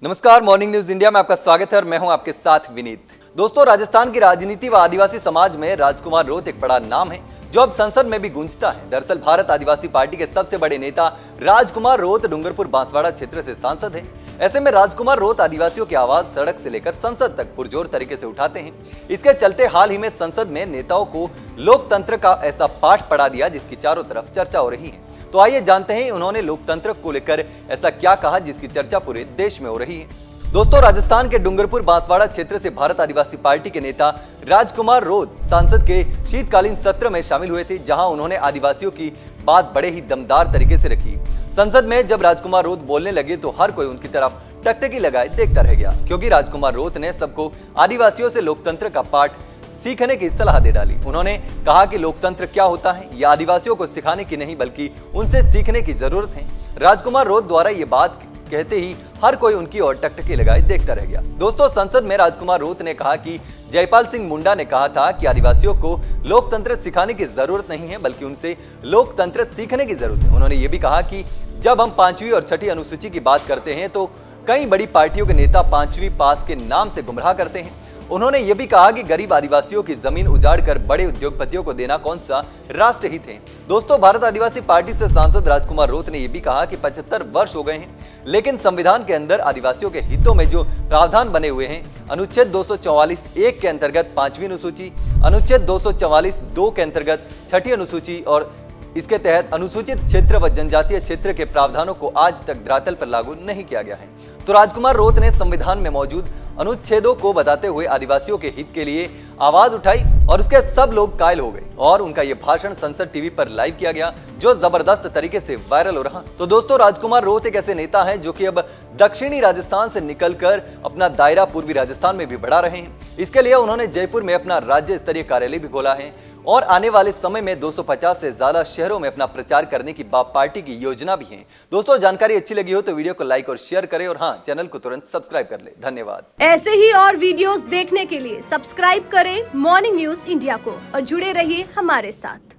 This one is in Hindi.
नमस्कार, मॉर्निंग न्यूज इंडिया में आपका स्वागत है और मैं हूं आपके साथ विनीत। दोस्तों, राजस्थान की राजनीति व आदिवासी समाज में राजकुमार रोत एक बड़ा नाम है जो अब संसद में भी गूंजता है। दरअसल भारत आदिवासी पार्टी के सबसे बड़े नेता राजकुमार रोत डूंगरपुर बांसवाड़ा क्षेत्र से सांसद हैं। ऐसे में राजकुमार रोत आदिवासियों की आवाज सड़क से लेकर संसद तक पुरजोर तरीके से उठाते हैं। इसके चलते हाल ही में संसद में नेताओं को लोकतंत्र का ऐसा पाठ पढ़ा दिया जिसकी चारों तरफ चर्चा हो रही है। तो आइए जानते हैं उन्होंने लोकतंत्र को लेकर ऐसा क्या कहा जिसकी चर्चा पूरे देश में हो रही है। दोस्तों, राजस्थान के डूंगरपुर बांसवाड़ा क्षेत्र से भारत आदिवासी पार्टी के नेता राजकुमार रोत सांसद के शीतकालीन सत्र में शामिल हुए थे, जहां उन्होंने आदिवासियों की बात बड़े ही दमदार तरीके से रखी। संसद में जब राजकुमार रोत बोलने लगे तो हर कोई उनकी तरफ टकटकी लगाए देखता रह गया, क्योंकि राजकुमार रोत ने सबको आदिवासियों से लोकतंत्र का पाठ सीखने की सलाह दे डाली। उन्होंने कहा कि लोकतंत्र क्या होता है यह आदिवासियों को सिखाने की नहीं बल्कि उनसे सीखने की जरूरत है। राजकुमार रोत द्वारा ये बात कहते ही हर कोई उनकी ओर टकटकी लगाए देखता रह गया। दोस्तों, संसद में राजकुमार रोत ने कहा कि जयपाल सिंह मुंडा ने कहा था कि आदिवासियों को लोकतंत्र सिखाने की जरूरत नहीं है बल्कि उनसे लोकतंत्र सीखने की जरूरत है। उन्होंने ये भी कहा कि जब हम 5वीं और 6ठी अनुसूची की बात करते हैं तो कई बड़ी पार्टियों के नेता 5वीं पास के नाम से गुमराह करते हैं। उन्होंने ये भी कहा कि गरीब आदिवासियों की जमीन उजाड़ कर बड़े उद्योगपतियों को देना कौन सा राष्ट्रहित है। दोस्तों, भारत आदिवासी पार्टी से सांसद राजकुमार रोत ने यह भी कहा कि 75 वर्ष हो गए हैं, लेकिन संविधान के अंदर आदिवासियों के हितों में जो प्रावधान बने हुए हैं, अनुच्छेद 244(1) के अंतर्गत 5वीं अनुसूची, अनुच्छेद 244(2) के अंतर्गत 6ठी अनुसूची और इसके तहत अनुसूचित क्षेत्र व जनजातीय क्षेत्र के प्रावधानों को आज तक धरातल पर लागू नहीं किया गया है। तो राजकुमार रोत ने संविधान में मौजूद अनुच्छेदों को बताते हुए आदिवासियों के हित के लिए आवाज उठाई और उसके सब लोग कायल हो गए और उनका यह भाषण संसद टीवी पर लाइव किया गया, जो जबरदस्त तरीके से वायरल हो रहा। तो दोस्तों, राजकुमार रोत एक ऐसे नेता हैं जो कि अब दक्षिणी राजस्थान से निकलकर अपना दायरा पूर्वी राजस्थान में भी बढ़ा रहे हैं। इसके लिए उन्होंने जयपुर में अपना राज्य स्तरीय कार्यालय भी खोला है और आने वाले समय में 250 से ज्यादा शहरों में अपना प्रचार करने की पार्टी की योजना भी है। दोस्तों, जानकारी अच्छी लगी हो तो वीडियो को लाइक और शेयर करें और हाँ, चैनल को तुरंत सब्सक्राइब कर ले। धन्यवाद। ऐसे ही और वीडियोस देखने के लिए सब्सक्राइब करें मॉर्निंग न्यूज इंडिया को और जुड़े रहिए हमारे साथ।